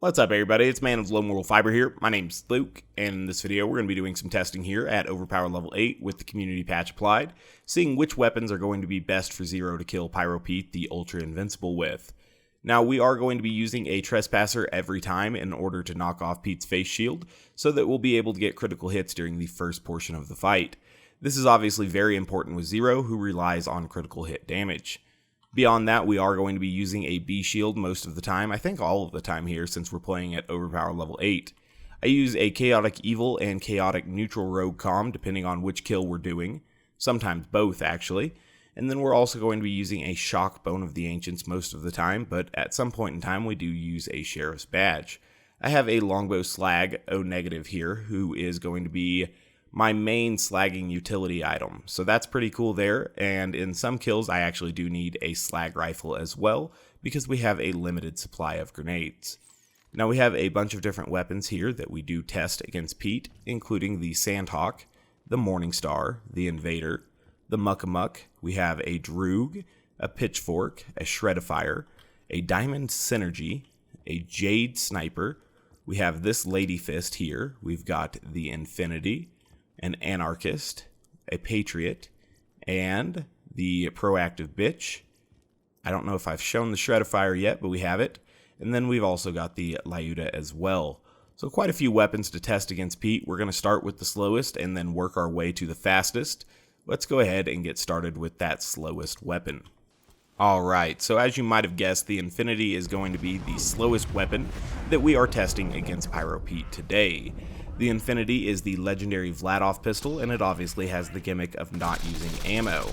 What's up, everybody? It's Man of Low Moral Fiber here. My name's Luke, and in this video we're going to be doing some testing here at Overpower level 8 with the community patch applied, seeing which weapons are going to be best for Zer0 to kill Pyro Pete the Ultra Invincible with. Now, we are going to be using a Trespasser every time in order to knock off Pete's face shield, so that we'll be able to get critical hits during the first portion of the fight. This is obviously very important with Zer0, who relies on critical hit damage. Beyond that, we are going to be using a B shield most of the time, I think all of the time here since we're playing at Overpower level 8. I use a Chaotic Evil and Chaotic Neutral Rogue comm depending on which kill we're doing, sometimes both actually, and then we're also going to be using a Shock Bone of the Ancients most of the time, but at some point in time we do use a Sheriff's Badge. I have a Longbow Slag O- here, who is going to be my main slagging utility item, so that's pretty cool there, and in some kills I actually do need a slag rifle as well, because we have a limited supply of grenades. Now we have a bunch of different weapons here that we do test against Pete, including the Sandhawk, the Morningstar, the Invader, the Muckamuck, we have a Droog, a Pitchfork, a Shredifier, a Diamond Synergy, a Jade Sniper, we have this Lady Fist here, we've got the Infinity, an Anarchist, a Patriot, and the Proactive Bitch. I don't know if I've shown the Shredifier yet, but we have it. And then we've also got the Lyuda as well. So quite a few weapons to test against Pete. We're going to start with the slowest and then work our way to the fastest. Let's go ahead and get started with that slowest weapon. Alright, so as you might have guessed, the Infinity is going to be the slowest weapon that we are testing against Pyro Pete today. The Infinity is the legendary Vladof pistol, and it obviously has the gimmick of not using ammo.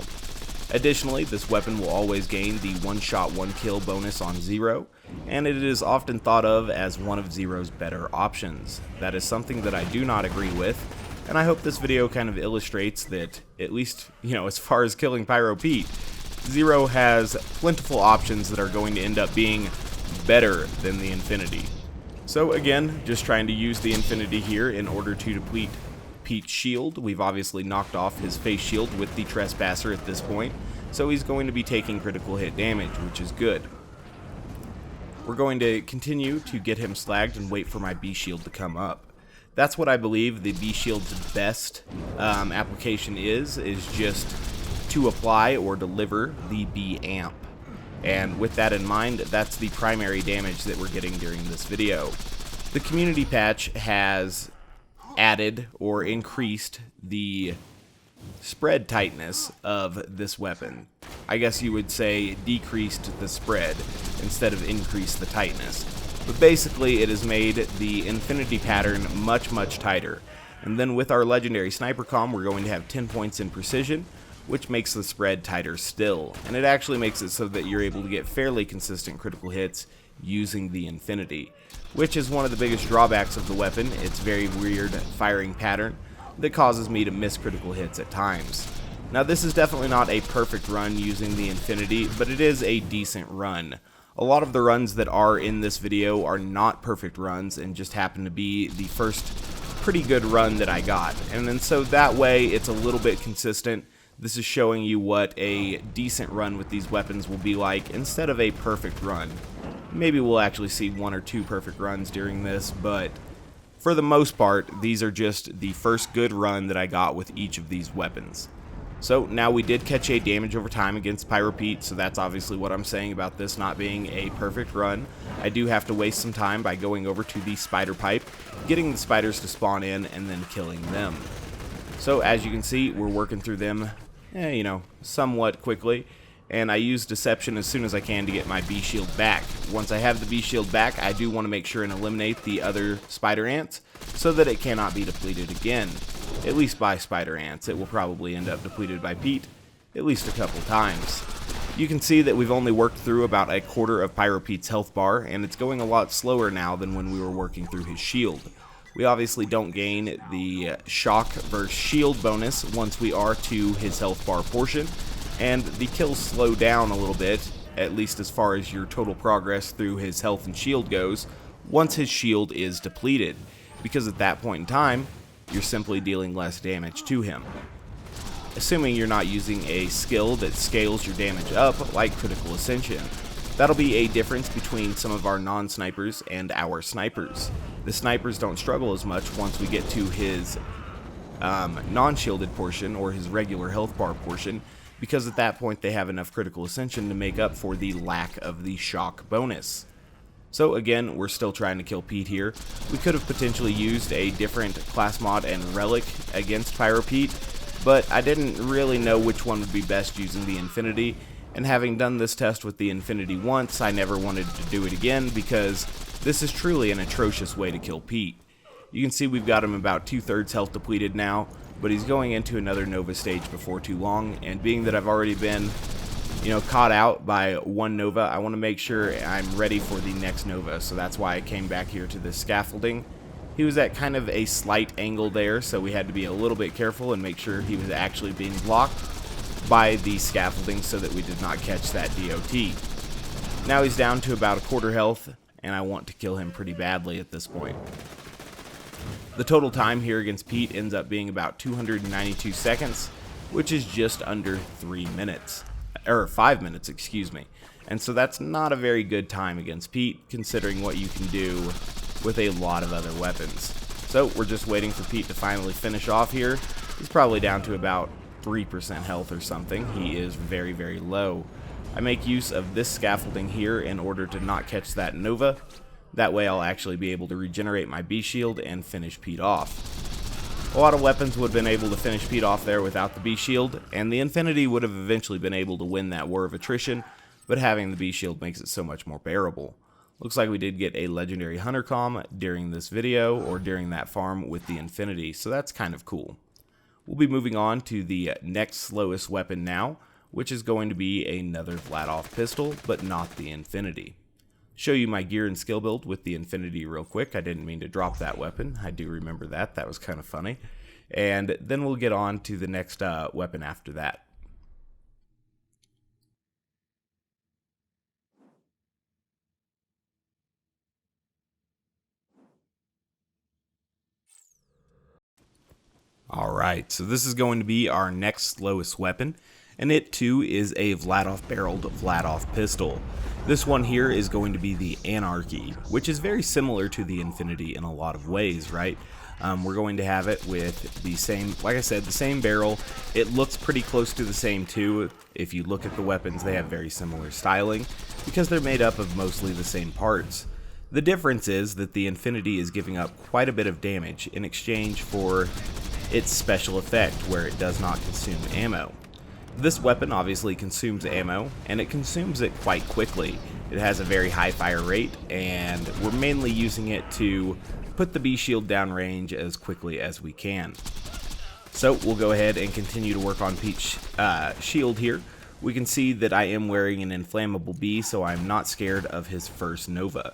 Additionally, this weapon will always gain the one-shot, one-kill bonus on Zer0, and it is often thought of as one of Zer0's better options. That is something that I do not agree with, and I hope this video kind of illustrates that, at least, as far as killing Pyro Pete, Zer0 has plentiful options that are going to end up being better than the Infinity. So again, just trying to use the Infinity here in order to deplete Pete's shield. We've obviously knocked off his face shield with the Trespasser at this point, so he's going to be taking critical hit damage, which is good. We're going to continue to get him slagged and wait for my B shield to come up. That's what I believe the B shield's best application is just to apply or deliver the B amp. And with that in mind, that's the primary damage that we're getting during this video. The community patch has added or increased the spread tightness of this weapon. I guess you would say decreased the spread instead of increased the tightness. But basically it has made the Infinity pattern much tighter. And then with our legendary sniper comm, we're going to have 10 points in precision, which makes the spread tighter still, and it actually makes it so that you're able to get fairly consistent critical hits using the Infinity, which is one of the biggest drawbacks of the weapon. It's very weird firing pattern that causes me to miss critical hits at times. Now this is definitely not a perfect run using the Infinity, but it is a decent run. A lot of the runs that are in this video are not perfect runs and just happen to be the first pretty good run that I got, and then so that way it's a little bit consistent. This is showing you what a decent run with these weapons will be like instead of a perfect run. Maybe we'll actually see one or two perfect runs during this, but for the most part, these are just the first good run that I got with each of these weapons. So now we did catch a damage over time against Pyro Pete, so that's obviously what I'm saying about this not being a perfect run. I do have to waste some time by going over to the spider pipe, getting the spiders to spawn in, and then killing them. So as you can see, we're working through them somewhat quickly, and I use Deception as soon as I can to get my B shield back. Once I have the B shield back, I do want to make sure and eliminate the other spider ants so that it cannot be depleted again, at least by spider ants. It will probably end up depleted by Pete at least a couple times. You can see that we've only worked through about a quarter of Pyro Pete's health bar, and it's going a lot slower now than when we were working through his shield. We obviously don't gain the shock versus shield bonus once we are to his health bar portion, and the kills slow down a little bit, at least as far as your total progress through his health and shield goes, once his shield is depleted, because at that point in time, you're simply dealing less damage to him. Assuming you're not using a skill that scales your damage up, like Critical Ascension. That'll be a difference between some of our non-snipers and our snipers. The snipers don't struggle as much once we get to his non-shielded portion or his regular health bar portion, because at that point they have enough critical ascension to make up for the lack of the shock bonus. So again, we're still trying to kill Pete here. We could have potentially used a different class mod and relic against Pyro Pete, but I didn't really know which one would be best using the Infinity, and having done this test with the Infinity once, I never wanted to do it again because this is truly an atrocious way to kill Pete. You can see we've got him about 2/3 health depleted now, but he's going into another Nova stage before too long, and being that I've already been, caught out by one Nova, I want to make sure I'm ready for the next Nova, so that's why I came back here to this scaffolding. He was at kind of a slight angle there, so we had to be a little bit careful and make sure he was actually being blocked by the scaffolding so that we did not catch that DOT. Now he's down to about 1/4 health, and I want to kill him pretty badly at this point. The total time here against Pete ends up being about 292 seconds, which is just under 3 minutes. Or 5 minutes, excuse me. And so that's not a very good time against Pete, considering what you can do with a lot of other weapons. So we're just waiting for Pete to finally finish off here. He's probably down to about 3% health or something. He is very, very low. I make use of this scaffolding here in order to not catch that Nova. That way I'll actually be able to regenerate my B shield and finish Pete off. A lot of weapons would have been able to finish Pete off there without the B shield, and the Infinity would have eventually been able to win that war of attrition, but having the B shield makes it so much more bearable. Looks like we did get a legendary hunter comm during this video, or during that farm with the Infinity, so that's kind of cool. We'll be moving on to the next slowest weapon now, which is going to be another Vladof pistol, but not the Infinity. Show you my gear and skill build with the Infinity real quick. I didn't mean to drop that weapon. I do remember that. That was kind of funny. And then we'll get on to the next weapon after that. Alright, so this is going to be our next slowest weapon, and it too is a Vladof barreled Vladof pistol. This one here is going to be the Anarchy, which is very similar to the Infinity in a lot of ways, right? We're going to have it with the same, like I said, the same barrel. It looks pretty close to the same too. If you look at the weapons, they have very similar styling because they're made up of mostly the same parts. The difference is that the Infinity is giving up quite a bit of damage in exchange for its special effect, where it does not consume ammo. This weapon obviously consumes ammo, and it consumes it quite quickly. It has a very high fire rate, and we're mainly using it to put the B shield down range as quickly as we can. So we'll go ahead and continue to work on Pete's shield here. We can see that I am wearing an inflammable B, so I'm not scared of his first Nova.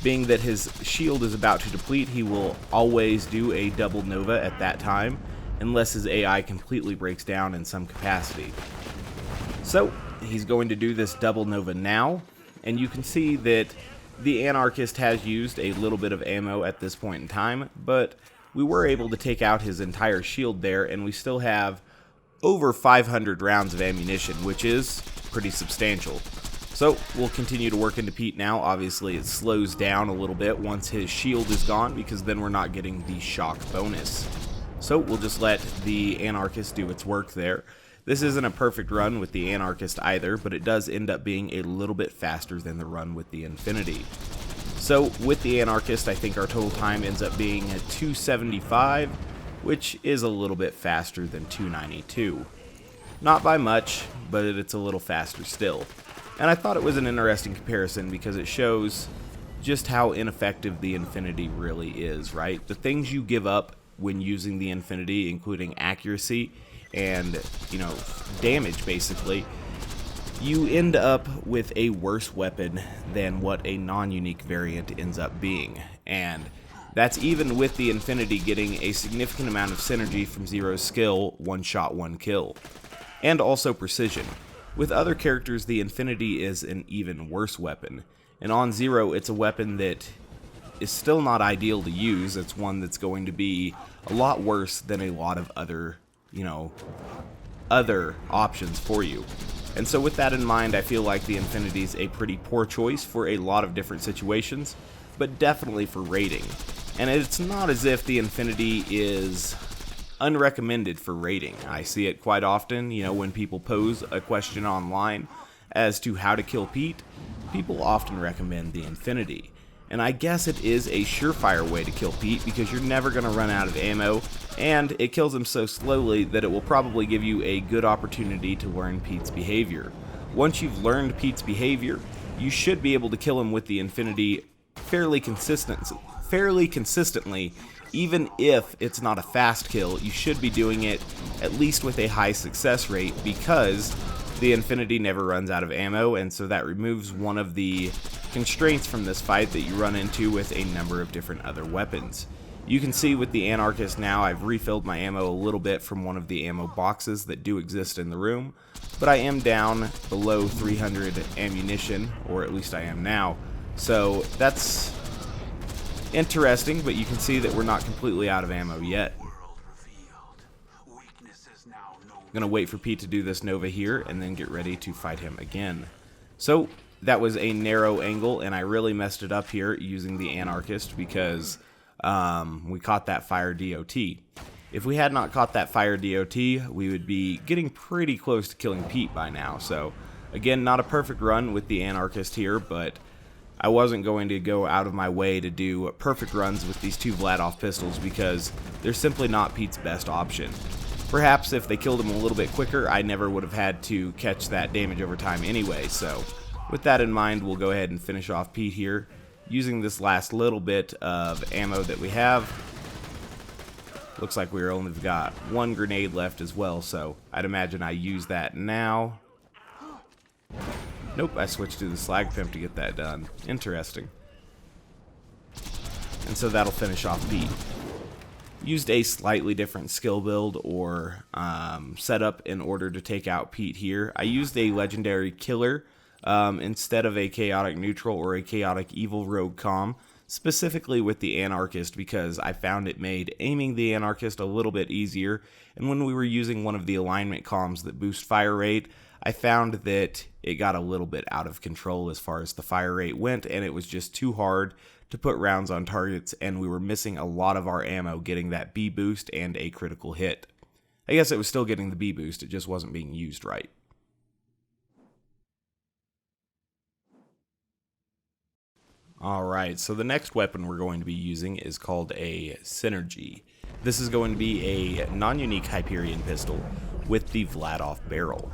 Being that his shield is about to deplete, he will always do a double Nova at that time, unless his AI completely breaks down in some capacity. So he's going to do this double Nova now, and you can see that the Anarchist has used a little bit of ammo at this point in time, but we were able to take out his entire shield there, and we still have over 500 rounds of ammunition, which is pretty substantial. So we'll continue to work into Pete now. Obviously it slows down a little bit once his shield is gone, because then we're not getting the shock bonus. So we'll just let the Anarchist do its work there. This isn't a perfect run with the Anarchist either, but it does end up being a little bit faster than the run with the Infinity. So with the Anarchist, I think our total time ends up being at 275, which is a little bit faster than 292. Not by much, but it's a little faster still. And I thought it was an interesting comparison because it shows just how ineffective the Infinity really is, right? The things you give up when using the Infinity, including accuracy and, damage basically, you end up with a worse weapon than what a non-unique variant ends up being. And that's even with the Infinity getting a significant amount of synergy from Zero's skill, one shot, one kill. And also precision. With other characters, the Infinity is an even worse weapon. And on Zero, it's a weapon that is still not ideal to use. It's one that's going to be a lot worse than a lot of other, other options for you. And so with that in mind, I feel like the Infinity is a pretty poor choice for a lot of different situations, but definitely for raiding. And it's not as if the Infinity is unrecommended for raiding. I see it quite often, when people pose a question online as to how to kill Pete, people often recommend the Infinity. And I guess it is a surefire way to kill Pete because you're never going to run out of ammo, and it kills him so slowly that it will probably give you a good opportunity to learn Pete's behavior. Once you've learned Pete's behavior, you should be able to kill him with the Infinity fairly consistently, even if it's not a fast kill. You should be doing it at least with a high success rate because the Infinity never runs out of ammo, and so that removes one of the constraints from this fight that you run into with a number of different other weapons. You can see with the Anarchist now, I've refilled my ammo a little bit from one of the ammo boxes that do exist in the room, but I am down below 300 ammunition, or at least I am now, so that's interesting, but you can see that we're not completely out of ammo yet. I'm going to wait for Pete to do this Nova here and then get ready to fight him again. So that was a narrow angle, and I really messed it up here using the Anarchist because we caught that fire DOT. If we had not caught that fire DOT, we would be getting pretty close to killing Pete by now. So again, not a perfect run with the Anarchist here, but I wasn't going to go out of my way to do perfect runs with these two Vladof pistols because they're simply not Pete's best option. Perhaps if they killed him a little bit quicker, I never would have had to catch that damage over time anyway. So with that in mind, we'll go ahead and finish off Pete here using this last little bit of ammo that we have. Looks like we're only got one grenade left as well, so I'd imagine I use that now. Nope, I switched to the Slag Pimp to get that done. Interesting. And so that'll finish off Pete. Used a slightly different skill build or setup in order to take out Pete here. I used a legendary killer instead of a chaotic neutral or a chaotic evil rogue comm, specifically with the Anarchist because I found it made aiming the Anarchist a little bit easier, and when we were using one of the alignment comms that boost fire rate, I found that it got a little bit out of control as far as the fire rate went, and it was just too hard to put rounds on targets, and we were missing a lot of our ammo getting that B boost and a critical hit. I guess it was still getting the B boost, it just wasn't being used right. Alright, so the next weapon we're going to be using is called a Synergy. This is going to be a non-unique Hyperion pistol with the Vladof barrel.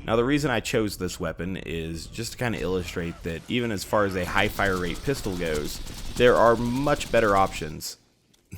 Now the reason I chose this weapon is just to kind of illustrate that even as far as a high fire rate pistol goes, there are much better options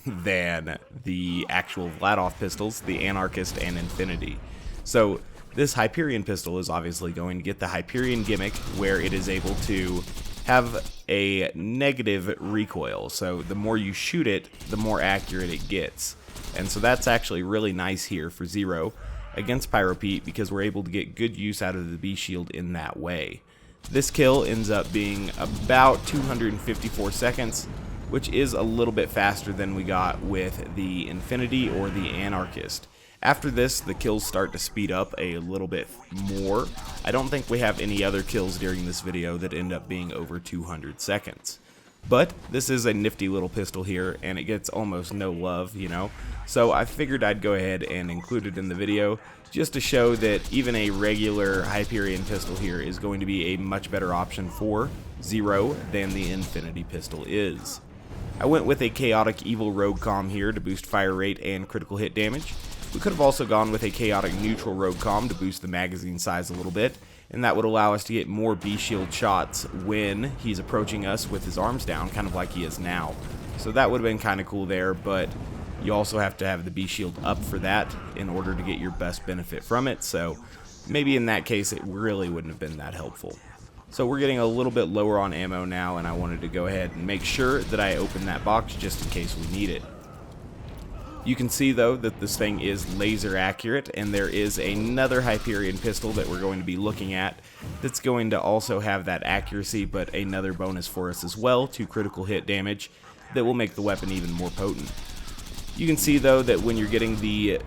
than the actual Vladof pistols, the Anarchist and Infinity. So this Hyperion pistol is obviously going to get the Hyperion gimmick where it is able to have a negative recoil. So the more you shoot it, the more accurate it gets. And so that's actually really nice here for Zer0 against Pyro Pete because we're able to get good use out of the B shield in that way. This kill ends up being about 254 seconds, which is a little bit faster than we got with the Infinity or the Anarchist. After this, the kills start to speed up a little bit more. I don't think we have any other kills during this video that end up being over 200 seconds. But this is a nifty little pistol here, and it gets almost no love, So I figured I'd go ahead and include it in the video just to show that even a regular Hyperion pistol here is going to be a much better option for Zer0 than the Infinity pistol is. I went with a chaotic evil rogue comm here to boost fire rate and critical hit damage. We could have also gone with a chaotic neutral rogue comm to boost the magazine size a little bit, and that would allow us to get more B shield shots when he's approaching us with his arms down, kind of like he is now. So that would have been kind of cool there, but you also have to have the B shield up for that in order to get your best benefit from it, so maybe in that case it really wouldn't have been that helpful. So we're getting a little bit lower on ammo now, and I wanted to go ahead and make sure that I open that box just in case we need it. You can see though that this thing is laser accurate, and there is another Hyperion pistol that we're going to be looking at that's going to also have that accuracy, but another bonus for us as well to critical hit damage that will make the weapon even more potent. You can see though that when you're getting the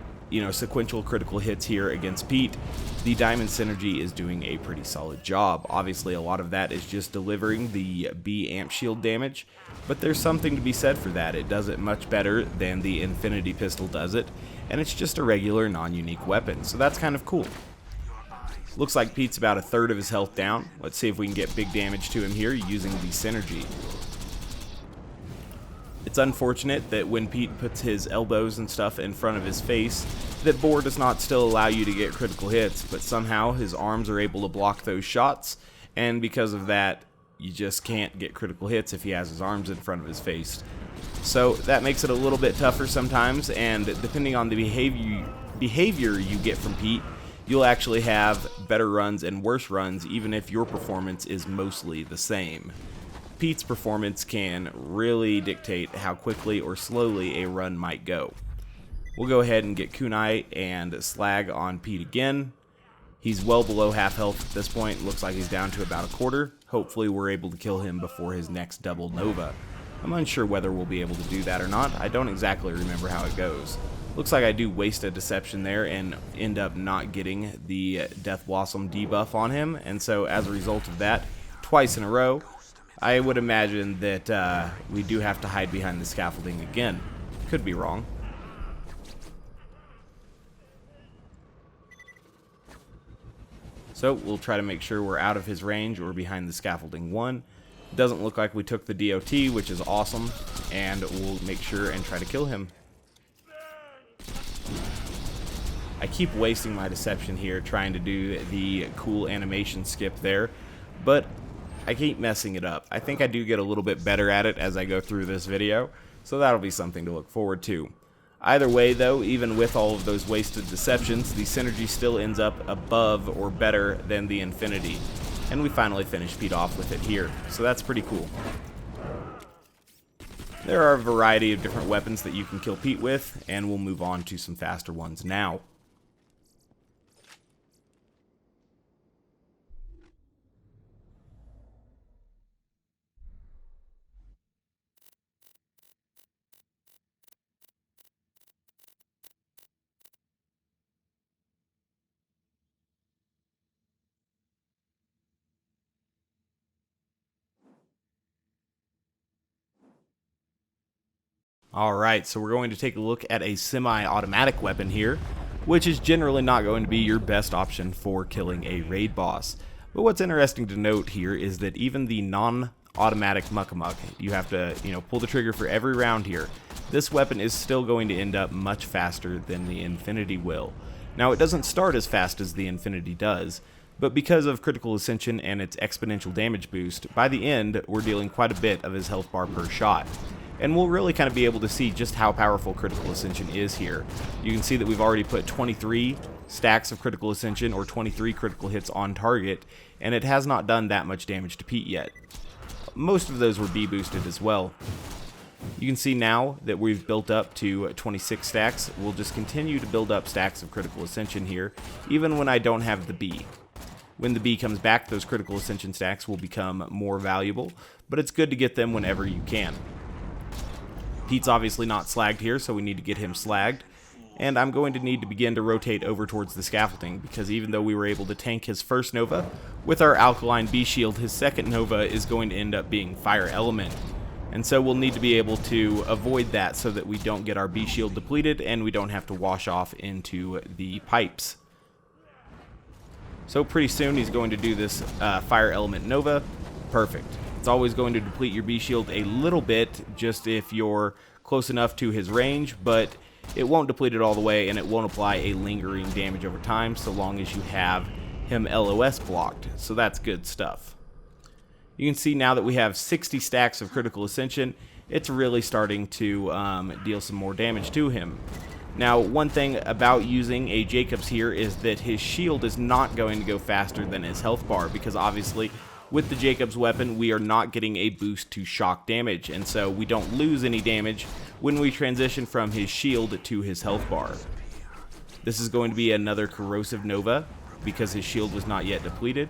sequential critical hits here against Pete, the Diamond Synergy is doing a pretty solid job. Obviously, a lot of that is just delivering the B amp shield damage, but there's something to be said for that. It does it much better than the Infinity Pistol does it, and it's just a regular non-unique weapon, so that's kind of cool. Looks like Pete's about a third of his health down. Let's see if we can get big damage to him here using the Synergy. It's unfortunate that when Pete puts his elbows and stuff in front of his face, that Bor does not still allow you to get critical hits, but somehow his arms are able to block those shots, and because of that, you just can't get critical hits if he has his arms in front of his face. So that makes it a little bit tougher sometimes, and depending on the behavior you get from Pete, you'll actually have better runs and worse runs even if your performance is mostly the same. Pete's performance can really dictate how quickly or slowly a run might go. We'll go ahead and get Kunai and Slag on Pete again. He's well below half health at this point. Looks like he's down to about a quarter. Hopefully we're able to kill him before his next double Nova. I'm unsure whether we'll be able to do that or not. I don't exactly remember how it goes. Looks like I do waste a deception there and end up not getting the Death Blossom debuff on him, and so as a result of that, twice in a row, I would imagine that we do have to hide behind the scaffolding again. Could be wrong. So we'll try to make sure we're out of his range or behind the scaffolding one. Doesn't look like we took the DOT, which is awesome, and we'll make sure and try to kill him. I keep wasting my deception here trying to do the cool animation skip there, but I keep messing it up. I think I do get a little bit better at it as I go through this video, so that'll be something to look forward to. Either way though, even with all of those wasted deceptions, the Synergy still ends up above or better than the Infinity, and we finally finish Pete off with it here, so that's pretty cool. There are a variety of different weapons that you can kill Pete with, and we'll move on to some faster ones now. Alright, so we're going to take a look at a semi-automatic weapon here, which is generally not going to be your best option for killing a raid boss. But what's interesting to note here is that even the non-automatic Muckamuck, you have to, pull the trigger for every round here. This weapon is still going to end up much faster than the Infinity will. Now, it doesn't start as fast as the Infinity does, but because of Critical Ascension and its exponential damage boost, by the end, we're dealing quite a bit of his health bar per shot. And we'll really kind of be able to see just how powerful Critical Ascension is here. You can see that we've already put 23 stacks of Critical Ascension, or 23 critical hits on target, and it has not done that much damage to Pete yet. Most of those were B boosted as well. You can see now that we've built up to 26 stacks. We'll just continue to build up stacks of Critical Ascension here, even when I don't have the B. When the B comes back, those Critical Ascension stacks will become more valuable, but it's good to get them whenever you can. Pete's obviously not slagged here, so we need to get him slagged. And I'm going to need to begin to rotate over towards the scaffolding, because even though we were able to tank his first Nova, with our Alkaline B shield, his second Nova is going to end up being Fire Element. And so we'll need to be able to avoid that so that we don't get our B shield depleted and we don't have to wash off into the pipes. So pretty soon he's going to do this Fire Element Nova. Perfect. It's always going to deplete your B shield a little bit, just if you're close enough to his range, but it won't deplete it all the way, and it won't apply a lingering damage over time so long as you have him LOS blocked. So that's good stuff. You can see now that we have 60 stacks of Critical Ascension, it's really starting to deal some more damage to him. Now, one thing about using a Jakobs here is that his shield is not going to go faster than his health bar, because obviously with the Jakobs weapon, we are not getting a boost to shock damage, and so we don't lose any damage when we transition from his shield to his health bar. This is going to be another Corrosive Nova, because his shield was not yet depleted.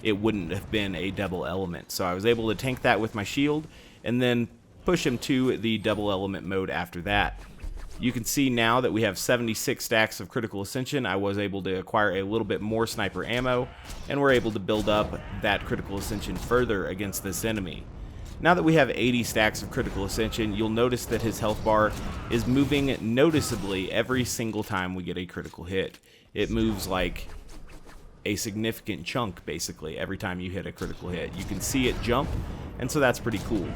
It wouldn't have been a double element, so I was able to tank that with my shield, and then push him to the double element mode after that. You can see now that we have 76 stacks of critical ascension. I was able to acquire a little bit more sniper ammo, and we're able to build up that critical ascension further against this enemy. Now that we have 80 stacks of critical ascension, you'll notice that his health bar is moving noticeably every single time we get a critical hit. It moves like a significant chunk, basically, every time you hit a critical hit. You can see it jump, and so that's pretty cool.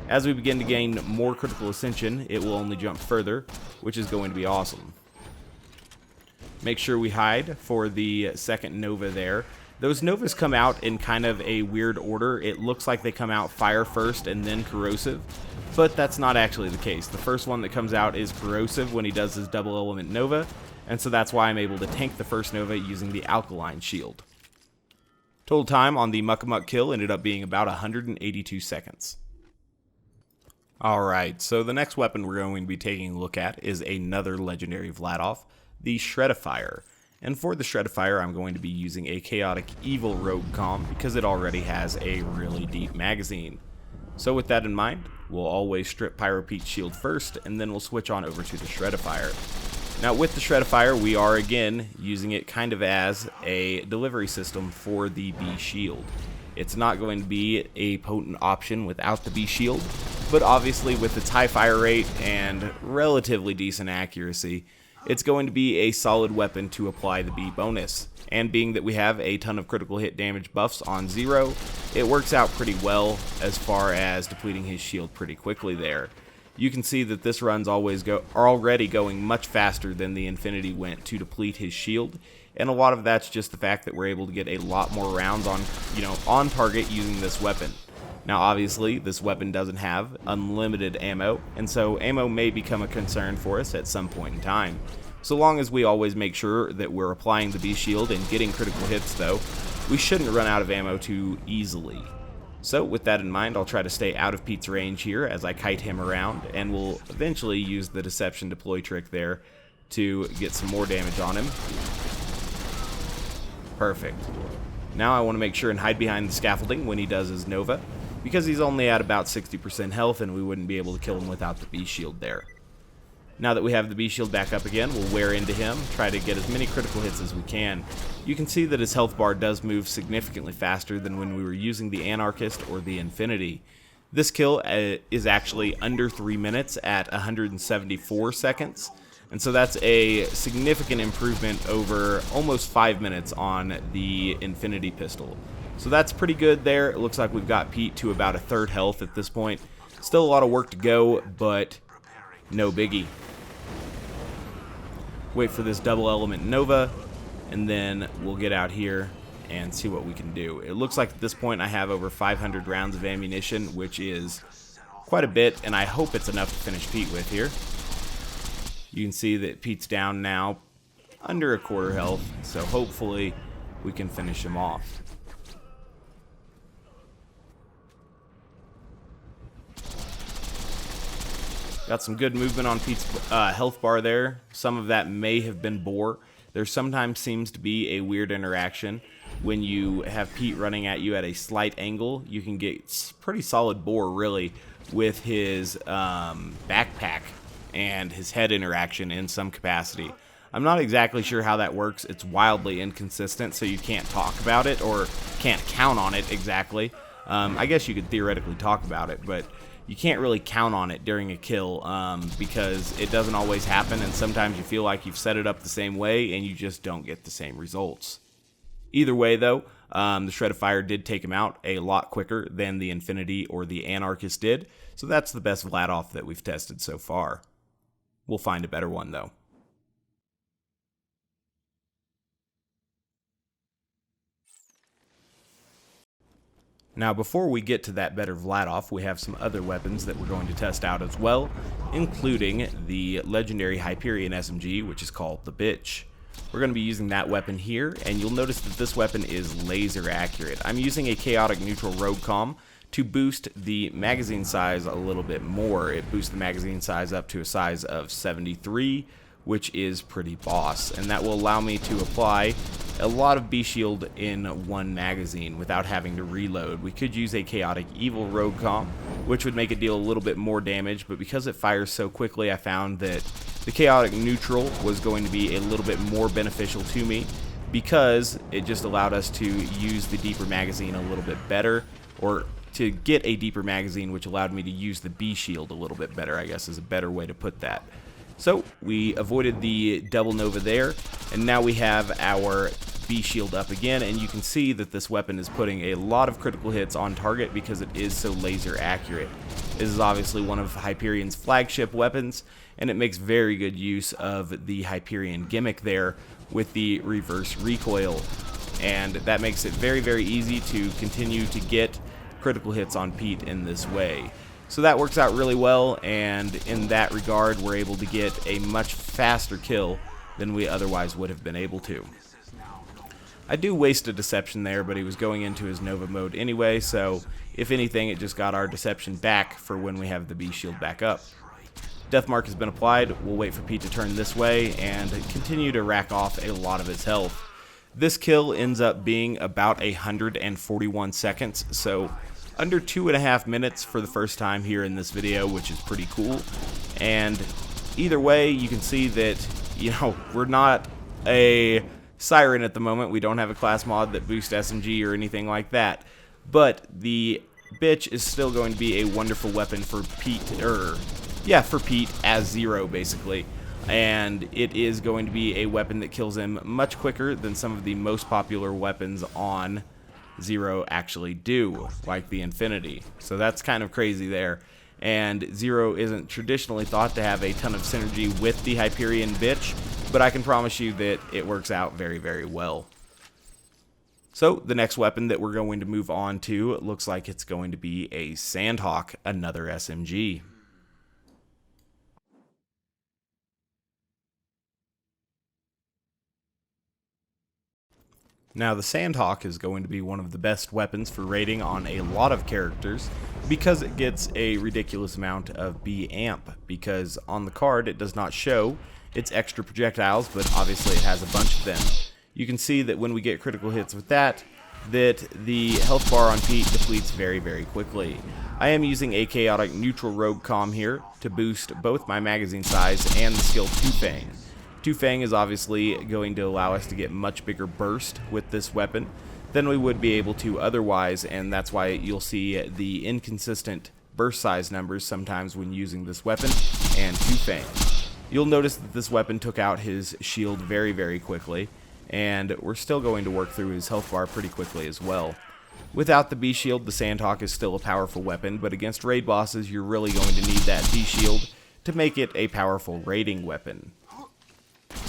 As we begin to gain more critical ascension, it will only jump further, which is going to be awesome. Make sure we hide for the second Nova there. Those Novas come out in kind of a weird order. It looks like they come out fire first and then corrosive, but that's not actually the case. The first one that comes out is corrosive when he does his double element Nova, and so that's why I'm able to tank the first Nova using the alkaline shield. Total time on the Muckamuck kill ended up being about 182 seconds. Alright, so the next weapon we're going to be taking a look at is another legendary Vladof, the Shredifier. And for the Shredifier, I'm going to be using a Chaotic Evil Rogue Comm because it already has a really deep magazine. So with that in mind, we'll always strip Pyro Pete's shield first, and then we'll switch on over to the Shredifier. Now with the Shredifier, we are again using it kind of as a delivery system for the B shield. It's not going to be a potent option without the B shield, but obviously with its high fire rate and relatively decent accuracy, it's going to be a solid weapon to apply the B bonus. And being that we have a ton of critical hit damage buffs on Zer0, it works out pretty well as far as depleting his shield pretty quickly there. You can see that this run's already going much faster than the Infinity went to deplete his shield, and a lot of that's just the fact that we're able to get a lot more rounds on target using this weapon. Now obviously this weapon doesn't have unlimited ammo, and so ammo may become a concern for us at some point in time. So long as we always make sure that we're applying the B shield and getting critical hits though, we shouldn't run out of ammo too easily. So with that in mind, I'll try to stay out of Pete's range here as I kite him around, and we'll eventually use the deception deploy trick there to get some more damage on him. Perfect. Now I want to make sure and hide behind the scaffolding when he does his Nova, because he's only at about 60% health and we wouldn't be able to kill him without the B shield there. Now that we have the B shield back up again, we'll wear into him, try to get as many critical hits as we can. You can see that his health bar does move significantly faster than when we were using the Anarchist or the Infinity. This kill is actually under 3 minutes at 174 seconds, and so that's a significant improvement over almost 5 minutes on the Infinity pistol. So that's pretty good there. It looks like we've got Pete to about a third health at this point. Still a lot of work to go, but no biggie. Wait for this double element Nova, and then we'll get out here and see what we can do. It looks like at this point I have over 500 rounds of ammunition, which is quite a bit, and I hope it's enough to finish Pete with here. You can see that Pete's down now under a quarter health, so hopefully we can finish him off. Got some good movement on Pete's health bar there. Some of that may have been bore. There sometimes seems to be a weird interaction. When you have Pete running at you at a slight angle, you can get pretty solid bore, really, with his backpack and his head interaction in some capacity. I'm not exactly sure how that works. It's wildly inconsistent, so you can't talk about it or can't count on it exactly. I guess you could theoretically talk about it, but you can't really count on it during a kill because it doesn't always happen, and sometimes you feel like you've set it up the same way and you just don't get the same results. Either way though, the Shredifier did take him out a lot quicker than the Infinity or the Anarchist did, so that's the best Vladof that we've tested so far. We'll find a better one though. Now before we get to that better Vladof, we have some other weapons that we're going to test out as well, including the legendary Hyperion SMG, which is called the Bitch. We're going to be using that weapon here, and you'll notice that this weapon is laser accurate. I'm using a chaotic neutral rogue comm to boost the magazine size a little bit more. It boosts the magazine size up to a size of 73, which is pretty boss, and that will allow me to apply a lot of B shield in one magazine without having to reload. We could use a chaotic evil rogue comm, which would make it deal a little bit more damage, but because it fires so quickly, I found that The chaotic neutral was going to be a little bit more beneficial to me because it just allowed us to use the deeper magazine a little bit better, or to get a deeper magazine, which allowed me to use the B shield a little bit better, I guess is a better way to put that. So we avoided the double nova there, and now we have our B shield up again, and you can see that this weapon is putting a lot of critical hits on target because it is so laser accurate. This is obviously one of Hyperion's flagship weapons, and it makes very good use of the Hyperion gimmick there with the reverse recoil, and that makes it very, very easy to continue to get critical hits on Pete in this way. So that works out really well, and in that regard we're able to get a much faster kill than we otherwise would have been able to. I do waste a deception there, but he was going into his Nova mode anyway, so if anything it just got our deception back for when we have the B shield back up. Death mark has been applied. We'll wait for Pete to turn this way and continue to rack off a lot of his health. This kill ends up being about 141 seconds, so under 2.5 minutes for the first time here in this video, which is pretty cool. And either way, you can see that, you know, we're not a Siren at the moment. We don't have a class mod that boosts SMG or anything like that. But the bitch is still going to be a wonderful weapon for Pete, for Pete as Zer0 basically. And it is going to be a weapon that kills him much quicker than some of the most popular weapons on Zer0 actually do, like the Infinity. So that's kind of crazy there. And Zer0 isn't traditionally thought to have a ton of synergy with the Hyperion bitch, but I can promise you that it works out very, very well. So the next weapon that we're going to move on to looks like it's going to be a Sandhawk, another SMG. Now the Sandhawk is going to be one of the best weapons for raiding on a lot of characters because it gets a ridiculous amount of B amp, because on the card it does not show its extra projectiles, but obviously it has a bunch of them. You can see that when we get critical hits with that the health bar on Pete depletes very, very quickly. I am using a chaotic neutral rogue comm here to boost both my magazine size and the skill Two Fang. Two Fang is obviously going to allow us to get much bigger burst with this weapon than we would be able to otherwise, and that's why you'll see the inconsistent burst size numbers sometimes when using this weapon and Two Fang. You'll notice that this weapon took out his shield very, very quickly, and we're still going to work through his health bar pretty quickly as well. Without the B shield, the Sandhawk is still a powerful weapon, but against raid bosses you're really going to need that B shield to make it a powerful raiding weapon.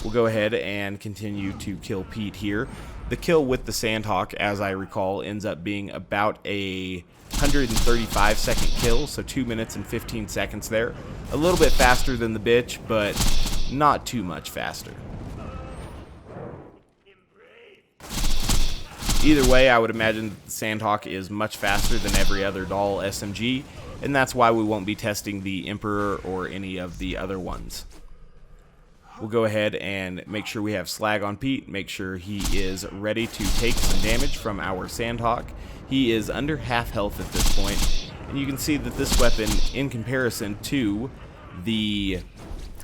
We'll go ahead and continue to kill Pete here. The kill with the Sandhawk, as I recall, ends up being about a 135 second kill, so 2 minutes and 15 seconds there. A little bit faster than the bitch, but not too much faster. Either way, I would imagine that the Sandhawk is much faster than every other Dahl SMG, and that's why we won't be testing the Emperor or any of the other ones. We'll go ahead and make sure we have slag on Pete, make sure he is ready to take some damage from our Sandhawk. He is under half health at this point, and you can see that this weapon, in comparison to the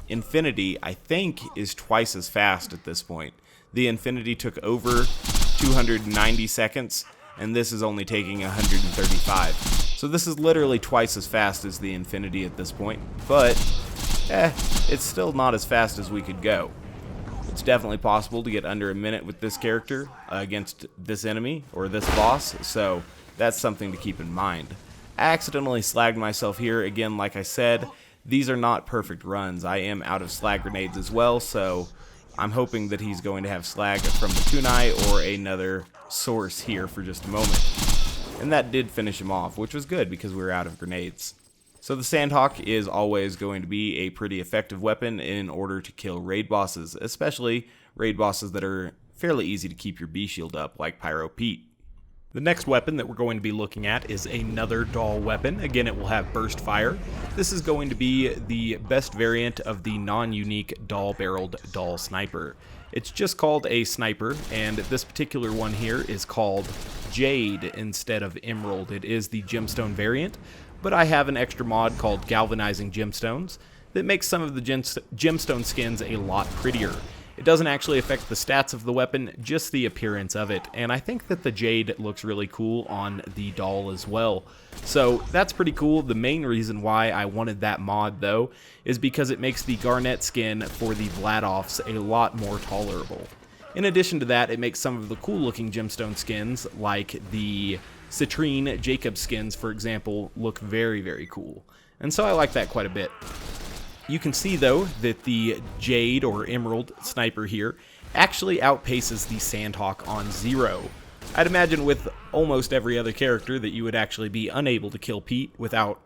Infinity, I think is twice as fast at this point. The Infinity took over 290 seconds, and this is only taking 135. So this is literally twice as fast as the Infinity at this point, but it's still not as fast as we could go. It's definitely possible to get under a minute with this character against this enemy or this boss, so that's something to keep in mind. I accidentally slagged myself here. Again, like I said, these are not perfect runs. I am out of slag grenades as well, so I'm hoping that he's going to have slag from the kunai or another source here for just a moment. And that did finish him off, which was good because we were out of grenades. So the Sandhawk is always going to be a pretty effective weapon in order to kill raid bosses, especially raid bosses that are fairly easy to keep your B shield up, like Pyro Pete. The next weapon that we're going to be looking at is another Dahl weapon. Again, it will have burst fire. This is going to be the best variant of the non-unique Dahl-barreled Dahl sniper. It's just called a sniper, and this particular one here is called Jade instead of Emerald. It is the gemstone variant, but I have an extra mod called Galvanizing Gemstones. that makes some of the gemstone skins a lot prettier. It doesn't actually affect the stats of the weapon, just the appearance of it, and I think that the Jade looks really cool on the Dahl as well. So that's pretty cool. The main reason why I wanted that mod, though, is because it makes the Garnet skin for the Vladofs a lot more tolerable. In addition to that, it makes some of the cool-looking gemstone skins, like the Citrine Jakobs skins, for example, look very, very cool. And so I like that quite a bit. You can see, though, that the Jade or Emerald sniper here actually outpaces the Sandhawk on Zer0. I'd imagine with almost every other character that you would actually be unable to kill Pete without,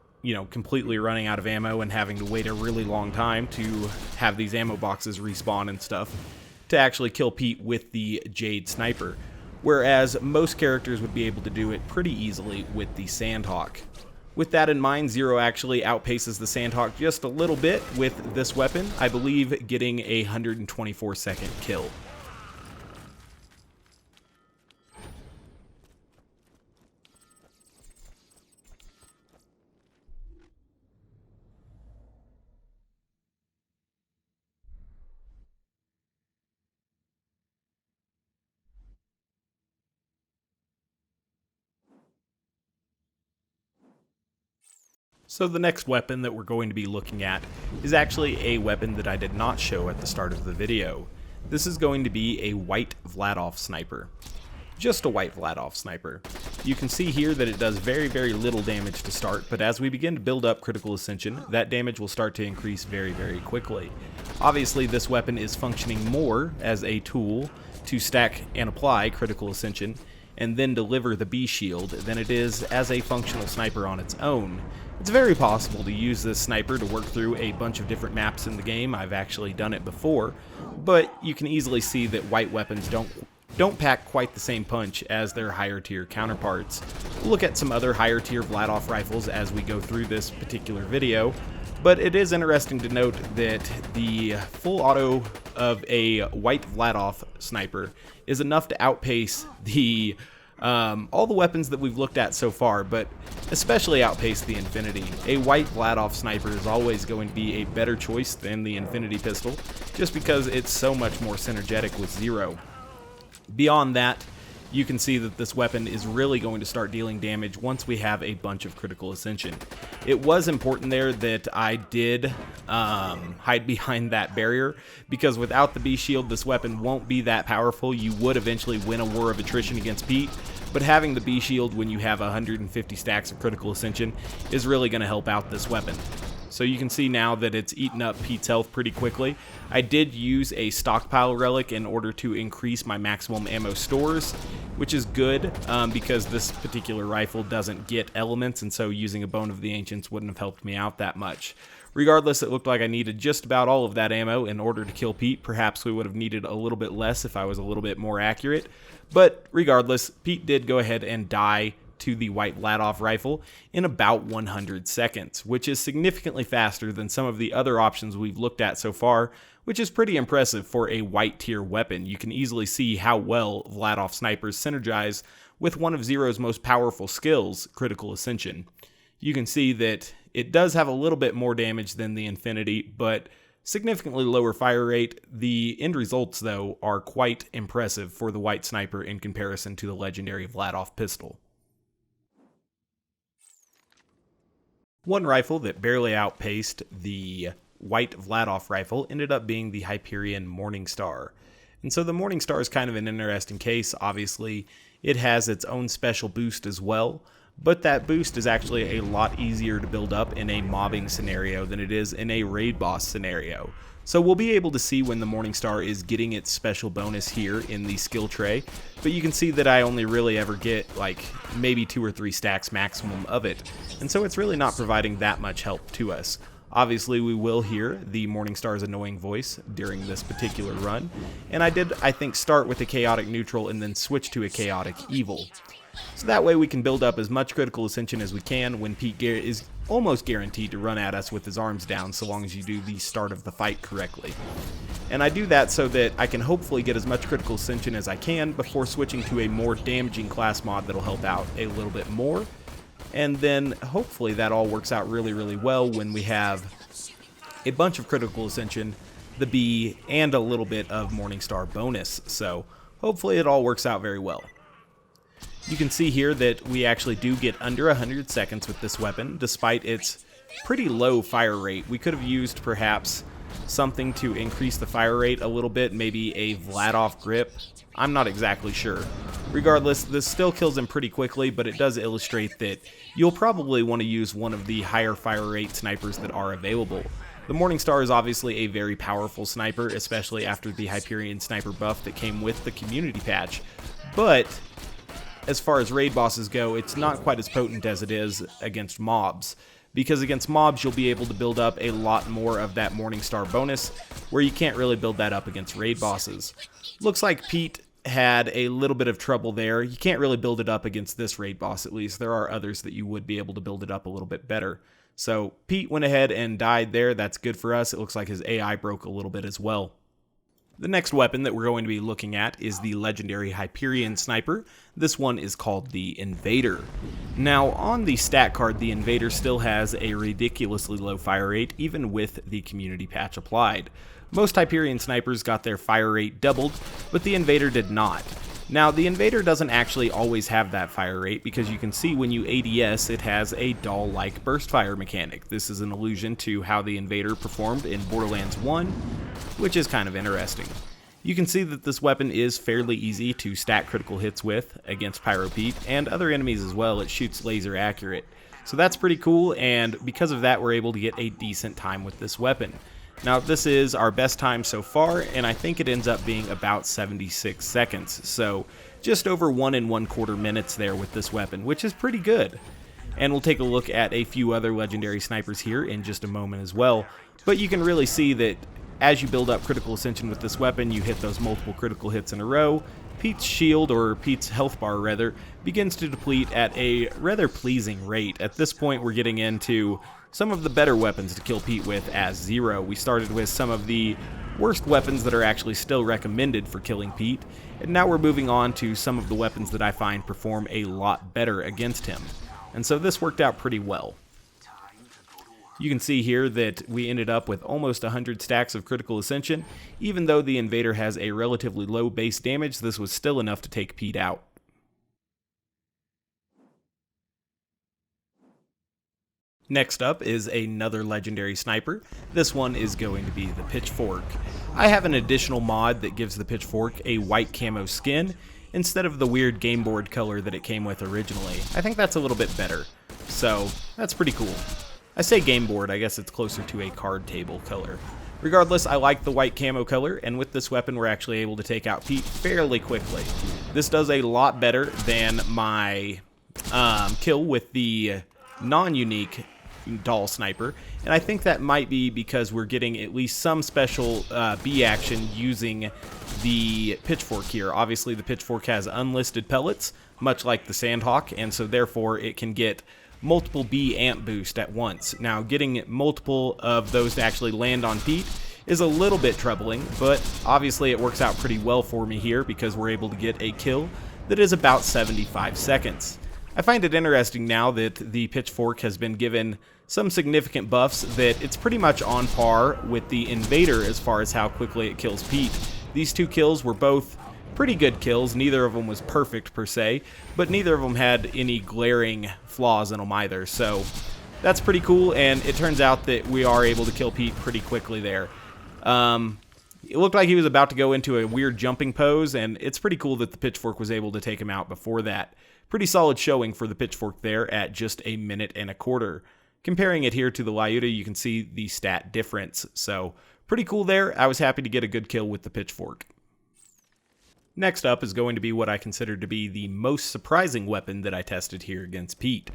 completely running out of ammo and having to wait a really long time to have these ammo boxes respawn and stuff to actually kill Pete with the Jade sniper. Whereas most characters would be able to do it pretty easily with the Sandhawk. With that in mind, Zer0 actually outpaces the Sandhawk just a little bit with this weapon, I believe getting a 124-second kill. So the next weapon that we're going to be looking at is actually a weapon that I did not show at the start of the video. This is going to be a white Vladof sniper. Just a white Vladof sniper. You can see here that it does very, very little damage to start, but as we begin to build up critical ascension, that damage will start to increase very, very quickly. Obviously, this weapon is functioning more as a tool to stack and apply critical ascension and then deliver the B shield than it is as a functional sniper on its own. It's very possible to use this sniper to work through a bunch of different maps in the game. I've actually done it before, but you can easily see that white weapons don't pack quite the same punch as their higher tier counterparts. We'll look at some other higher tier Vladof rifles as we go through this particular video, but it is interesting to note that the full auto of a white Vladof sniper is enough to outpace the all the weapons that we've looked at so far, but especially outpace the Infinity. A white Vladof sniper is always going to be a better choice than the Infinity pistol, just because it's so much more synergetic with Zer0. Beyond that, you can see that this weapon is really going to start dealing damage once we have a bunch of critical ascension. It was important there that I did hide behind that barrier, because without the B shield, this weapon won't be that powerful. You would eventually win a war of attrition against Pete, but having the B shield when you have 150 stacks of critical ascension is really going to help out this weapon. So you can see now that it's eaten up Pete's health pretty quickly. I did use a stockpile relic in order to increase my maximum ammo stores, which is good because this particular rifle doesn't get elements, and so using a Bone of the Ancients wouldn't have helped me out that much. Regardless, it looked like I needed just about all of that ammo in order to kill Pete. Perhaps we would have needed a little bit less if I was a little bit more accurate. But regardless, Pete did go ahead and die to the white Vladof rifle in about 100 seconds, which is significantly faster than some of the other options we've looked at so far, which is pretty impressive for a white tier weapon. You can easily see how well Vladof snipers synergize with one of Zer0's most powerful skills, critical ascension. You can see that it does have a little bit more damage than the Infinity, but significantly lower fire rate. The end results, though, are quite impressive for the white sniper in comparison to the legendary Vladof pistol. One rifle that barely outpaced the white Vladof rifle ended up being the Hyperion Morningstar. And so the Morningstar is kind of an interesting case. Obviously, it has its own special boost as well, but that boost is actually a lot easier to build up in a mobbing scenario than it is in a raid boss scenario. So we'll be able to see when the Morningstar is getting its special bonus here in the skill tray, but you can see that I only really ever get like maybe 2 or 3 stacks maximum of it, and so it's really not providing that much help to us. Obviously, we will hear the Morningstar's annoying voice during this particular run, and I did, I think, start with a chaotic neutral and then switch to a chaotic evil. So that way we can build up as much critical ascension as we can when Pete is almost guaranteed to run at us with his arms down, so long as you do the start of the fight correctly. And I do that so that I can hopefully get as much critical ascension as I can before switching to a more damaging class mod that'll help out a little bit more. And then hopefully that all works out really, really well when we have a bunch of critical ascension, the B, and a little bit of Morningstar bonus, so hopefully it all works out very well. You can see here that we actually do get under 100 seconds with this weapon, despite its pretty low fire rate. We could have used perhaps something to increase the fire rate a little bit, maybe a Vladof grip. I'm not exactly sure. Regardless, this still kills him pretty quickly, but it does illustrate that you'll probably want to use one of the higher fire rate snipers that are available. The Morningstar is obviously a very powerful sniper, especially after the Hyperion sniper buff that came with the community patch, but as far as raid bosses go, it's not quite as potent as it is against mobs, because against mobs you'll be able to build up a lot more of that Morningstar bonus, where you can't really build that up against raid bosses. Looks like Pete had a little bit of trouble there. You can't really build it up against this raid boss, at least. There are others that you would be able to build it up a little bit better. So Pete went ahead and died there. That's good for us. It looks like his AI broke a little bit as well. The next weapon that we're going to be looking at is the legendary Hyperion sniper. This one is called the Invader. Now, on the stat card, the Invader still has a ridiculously low fire rate, even with the community patch applied. Most Hyperion snipers got their fire rate doubled, but the Invader did not. Now, the Invader doesn't actually always have that fire rate, because you can see when you ADS, it has a Dahl-like burst fire mechanic. This is an allusion to how the Invader performed in Borderlands 1, which is kind of interesting. You can see that this weapon is fairly easy to stack critical hits with against Pyro Pete, and other enemies as well. It shoots laser accurate. So that's pretty cool, and because of that, we're able to get a decent time with this weapon. Now, this is our best time so far, and I think it ends up being about 76 seconds, so just over 1 1/4 minutes there with this weapon, which is pretty good. And we'll take a look at a few other legendary snipers here in just a moment as well, but you can really see that as you build up critical ascension with this weapon, you hit those multiple critical hits in a row. Pete's shield, or Pete's health bar rather, begins to deplete at a rather pleasing rate. At this point, we're getting into some of the better weapons to kill Pete with as Zer0. We started with some of the worst weapons that are actually still recommended for killing Pete, and now we're moving on to some of the weapons that I find perform a lot better against him. And so this worked out pretty well. You can see here that we ended up with almost 100 stacks of critical ascension. Even though the Invader has a relatively low base damage, this was still enough to take Pete out. Next up is another legendary sniper. This one is going to be the Pitchfork. I have an additional mod that gives the Pitchfork a white camo skin instead of the weird game board color that it came with originally. I think that's a little bit better, so that's pretty cool. I say game board, I guess it's closer to a card table color. Regardless, I like the white camo color, and with this weapon we're actually able to take out Pete fairly quickly. This does a lot better than my kill with the non-unique Dahl sniper, and I think that might be because we're getting at least some special B action using the Pitchfork here. Obviously the Pitchfork has unlisted pellets, much like the Sandhawk, and so therefore it can get multiple B amp boost at once. Now, getting multiple of those to actually land on Pete is a little bit troubling, but obviously it works out pretty well for me here because we're able to get a kill that is about 75 seconds. I find it interesting now that the Pitchfork has been given some significant buffs that it's pretty much on par with the Invader as far as how quickly it kills Pete. These two kills were both pretty good kills. Neither of them was perfect per se, but neither of them had any glaring flaws in them either. So that's pretty cool, and it turns out that we are able to kill Pete pretty quickly there. It looked like he was about to go into a weird jumping pose, and it's pretty cool that the Pitchfork was able to take him out before that. Pretty solid showing for the Pitchfork there at just 1 1/4 minutes. Comparing it here to the Lyuda, you can see the stat difference. So pretty cool there. I was happy to get a good kill with the Pitchfork. Next up is going to be what I consider to be the most surprising weapon that I tested here against Pete.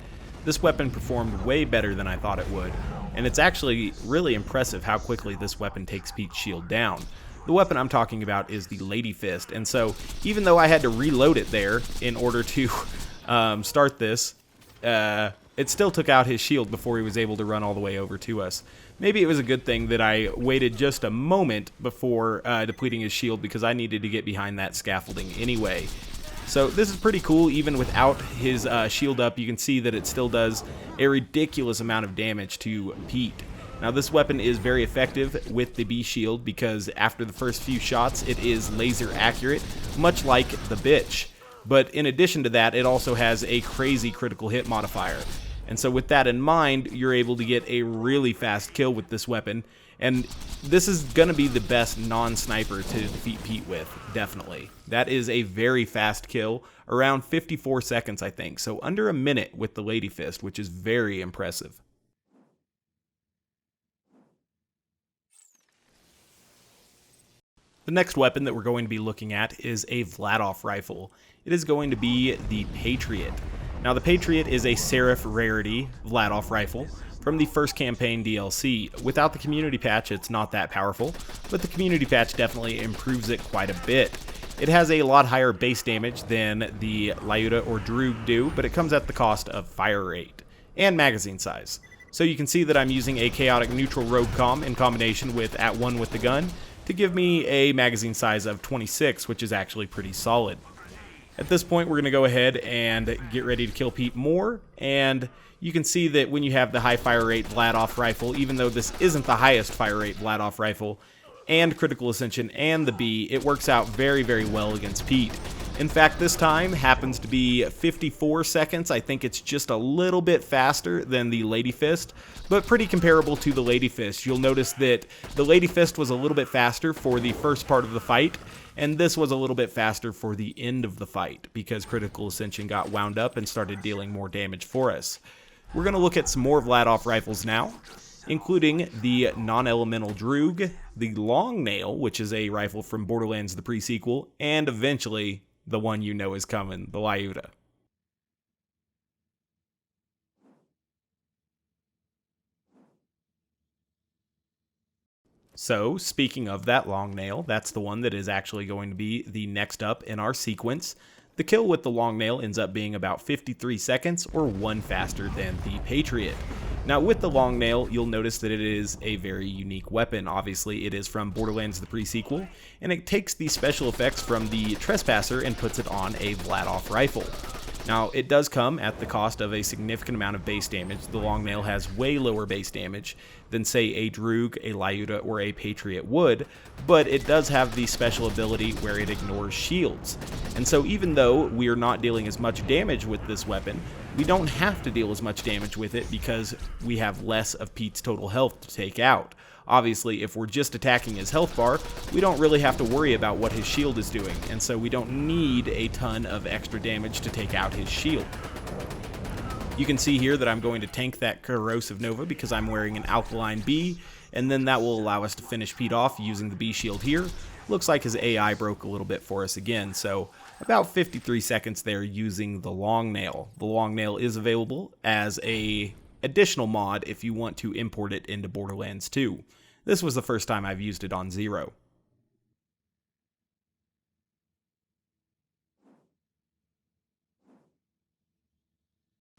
This weapon performed way better than I thought it would, and it's actually really impressive how quickly this weapon takes Pete's shield down. The weapon I'm talking about is the Lady Fist, and so even though I had to reload it there in order to start this, it still took out his shield before he was able to run all the way over to us. Maybe it was a good thing that I waited just a moment before depleting his shield, because I needed to get behind that scaffolding anyway. So this is pretty cool. Even without his shield up, you can see that it still does a ridiculous amount of damage to Pete. Now this weapon is very effective with the B shield because after the first few shots it is laser accurate, much like the bitch. But in addition to that, it also has a crazy critical hit modifier. And so with that in mind, you're able to get a really fast kill with this weapon. And this is going to be the best non-sniper to defeat Pete with, definitely. That is a very fast kill, around 54 seconds I think, so under a minute with the Lady Fist, which is very impressive. The next weapon that we're going to be looking at is a Vladof rifle. It is going to be the Patriot. Now the Patriot is a Seraph rarity Vladof rifle from the first campaign DLC. Without the community patch, it's not that powerful, but the community patch definitely improves it quite a bit. It has a lot higher base damage than the Lyuda or Droog do, but it comes at the cost of fire rate and magazine size. So you can see that I'm using a chaotic neutral rogue comm in combination with at 1 with the gun to give me a magazine size of 26, which is actually pretty solid. At this point, we're going to go ahead and get ready to kill Pete more, and you can see that when you have the high fire rate Vladof rifle, even though this isn't the highest fire rate Vladof rifle, and critical ascension and the B, it works out very, very well against Pete. In fact, this time happens to be 54 seconds. I think it's just a little bit faster than the Lady Fist, but pretty comparable to the Lady Fist. You'll notice that the Lady Fist was a little bit faster for the first part of the fight, and this was a little bit faster for the end of the fight because critical ascension got wound up and started dealing more damage for us. We're going to look at some more Vladof rifles now, including the non-elemental Droog, the Long Nail, which is a rifle from Borderlands the pre-sequel, and eventually the one you know is coming, the Lyuda. So, speaking of that Long Nail, that's the one that is actually going to be the next up in our sequence. The kill with the Long Nail ends up being about 53 seconds, or 1 faster than the Patriot. Now with the Long Nail, you'll notice that it is a very unique weapon. Obviously, it is from Borderlands the pre-sequel, and it takes the special effects from the Trespasser and puts it on a Vladof rifle. Now, it does come at the cost of a significant amount of base damage. The Long Nail has way lower base damage than, say, a Droog, a Lyuda, or a Patriot would, but it does have the special ability where it ignores shields. And so even though we are not dealing as much damage with this weapon, we don't have to deal as much damage with it because we have less of Pete's total health to take out. Obviously, if we're just attacking his health bar, we don't really have to worry about what his shield is doing, and so we don't need a ton of extra damage to take out his shield. You can see here that I'm going to tank that Corrosive Nova because I'm wearing an Alkaline B, and then that will allow us to finish Pete off using the B shield here. Looks like his AI broke a little bit for us again, so about 53 seconds there using the Long Nail. The Long Nail is available as a additional mod if you want to import it into Borderlands 2. This was the first time I've used it on Zer0.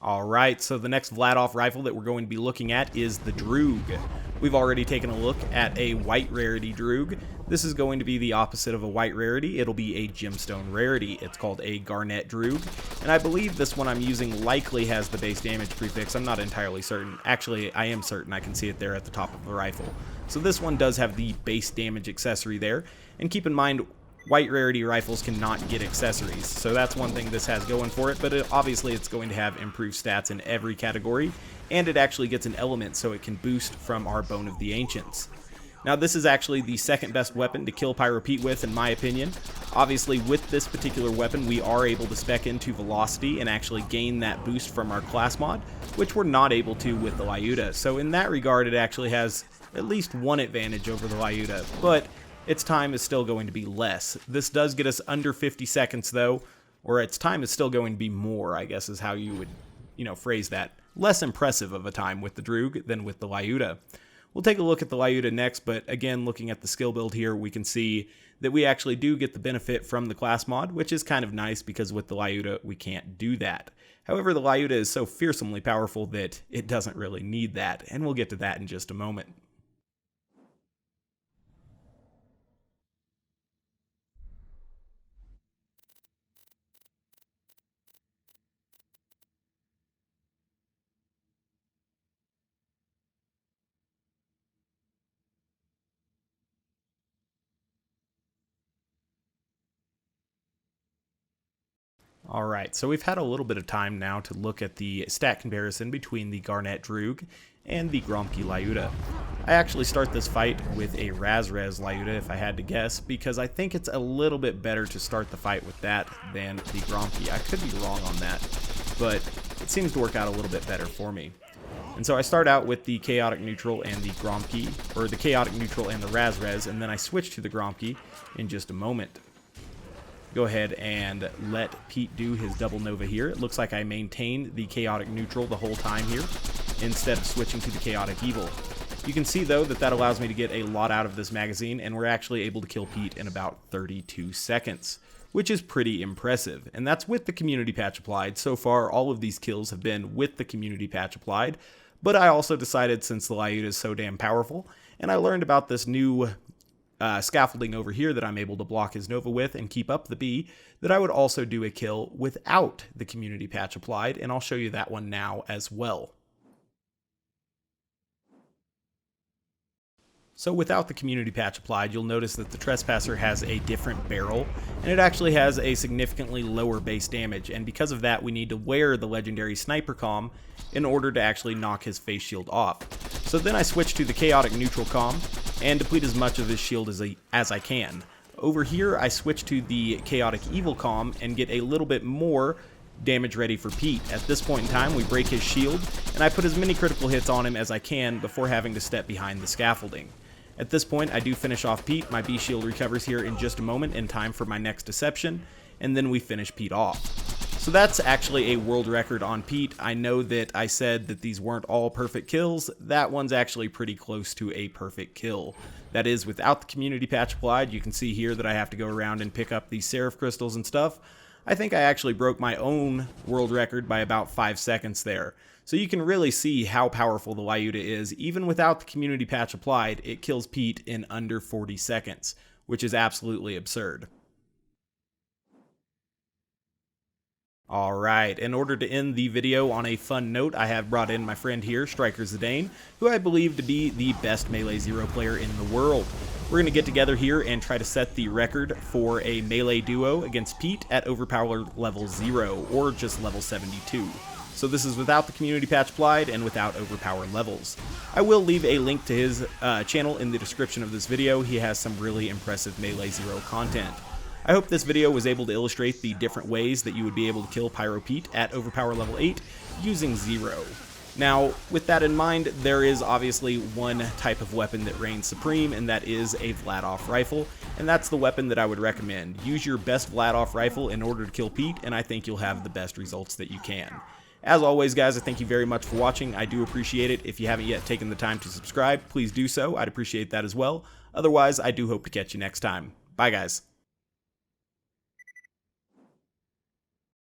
Alright, so the next Vladof rifle that we're going to be looking at is the Droog. We've already taken a look at a white rarity Droog. This is going to be the opposite of a white rarity. It'll be a gemstone rarity. It's called a Garnet Droog, and I believe this one I'm using likely has the base damage prefix. I'm not entirely certain. Actually, I am certain. I can see it there at the top of the rifle. So this one does have the base damage accessory there, and keep in mind, white rarity rifles cannot get accessories, so that's one thing this has going for it, but obviously it's going to have improved stats in every category, and it actually gets an element so it can boost from our Bone of the Ancients. Now this is actually the second best weapon to kill Pyro Pete with, in my opinion. Obviously with this particular weapon we are able to spec into velocity and actually gain that boost from our class mod, which we're not able to with the Lyuda, so in that regard it actually has at least one advantage over the Lyuda, but its time is still going to be less. This does get us under 50 seconds though, or its time is still going to be more, I guess is how you would, phrase that. Less impressive of a time with the Droog than with the Lyuda. We'll take a look at the Lyuda next, but again, looking at the skill build here, we can see that we actually do get the benefit from the class mod, which is kind of nice because with the Lyuda, we can't do that. However, the Lyuda is so fearsomely powerful that it doesn't really need that, and we'll get to that in just a moment. Alright, so we've had a little bit of time now to look at the stat comparison between the Garnet Droog and the Gromke Lyuda. I actually start this fight with a Res Lyuda if I had to guess, because I think it's a little bit better to start the fight with that than the Gromke. I could be wrong on that, but it seems to work out a little bit better for me. And so I start out with the Chaotic Neutral and the Gromke, or the Chaotic Neutral and the Res, and then I switch to the Gromke in just a moment. Go ahead and let Pete do his double Nova here. It looks like I maintain the Chaotic Neutral the whole time here, instead of switching to the Chaotic Evil. You can see though that allows me to get a lot out of this magazine, and we're actually able to kill Pete in about 32 seconds, which is pretty impressive. And that's with the community patch applied. So far, all of these kills have been with the community patch applied, but I also decided, since the Lyuda is so damn powerful, and I learned about this new scaffolding over here that I'm able to block his Nova with and keep up the B, that I would also do a kill without the community patch applied, and I'll show you that one now as well. So without the community patch applied, you'll notice that the Trespasser has a different barrel, and it actually has a significantly lower base damage, and because of that we need to wear the legendary Sniper Comm in order to actually knock his face shield off. So then I switch to the Chaotic Neutral Comm and deplete as much of his shield as I can. Over here I switch to the Chaotic Evil Comm and get a little bit more damage ready for Pete. At this point in time we break his shield, and I put as many critical hits on him as I can before having to step behind the scaffolding. At this point I do finish off Pete. My B shield recovers here in just a moment in time for my next deception, and then we finish Pete off. So that's actually a world record on Pete. I know that I said that these weren't all perfect kills. That one's actually pretty close to a perfect kill. That is without the community patch applied. You can see here that I have to go around and pick up these Seraph crystals and stuff. I think I actually broke my own world record by about 5 seconds there. So you can really see how powerful the Lyuda is. Even without the community patch applied, it kills Pete in under 40 seconds, which is absolutely absurd. Alright, in order to end the video on a fun note, I have brought in my friend here, Striker Zidane, who I believe to be the best Melee Zero player in the world. We're going to get together here and try to set the record for a Melee duo against Pete at Overpower level 0, or just level 72. So this is without the community patch applied and without Overpower levels. I will leave a link to his channel in the description of this video. He has some really impressive Melee Zero content. I hope this video was able to illustrate the different ways that you would be able to kill Pyro Pete at Overpower level 8 using Zer0. Now, with that in mind, there is obviously one type of weapon that reigns supreme, and that is a Vladof rifle, and that's the weapon that I would recommend. Use your best Vladof rifle in order to kill Pete, and I think you'll have the best results that you can. As always, guys, I thank you very much for watching. I do appreciate it. If you haven't yet taken the time to subscribe, please do so. I'd appreciate that as well. Otherwise, I do hope to catch you next time. Bye, guys.